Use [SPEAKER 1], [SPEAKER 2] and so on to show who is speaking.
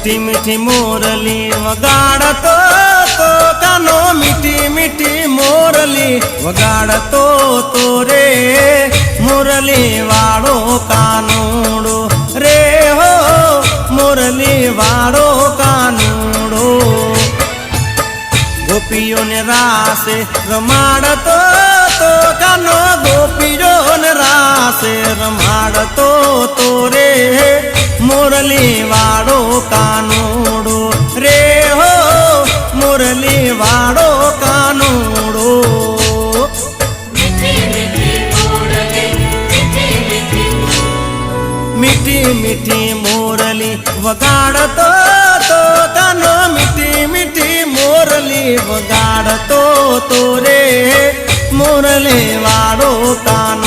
[SPEAKER 1] मीठी मीठी मोरली वगाड़तो तो कानो मीठी मीठी मोरली वगाड़तो तो रे मुरली वाड़ो कानूड़ो रे हो मुरली वाड़ो कानूड़ो गोपियों ने रासे रमाड़तो तो कानो गोपियों ने रासे रमाड़तो तो रे मुरली वाड़ो कानूड़ो रे हो मुरली वाड़ो कानूड़ो मीठी मीठी मोरली वगाड़तो तो कानो मीठी मीठी मोरली वगाड़तो तो रे मुरली वाड़ो कान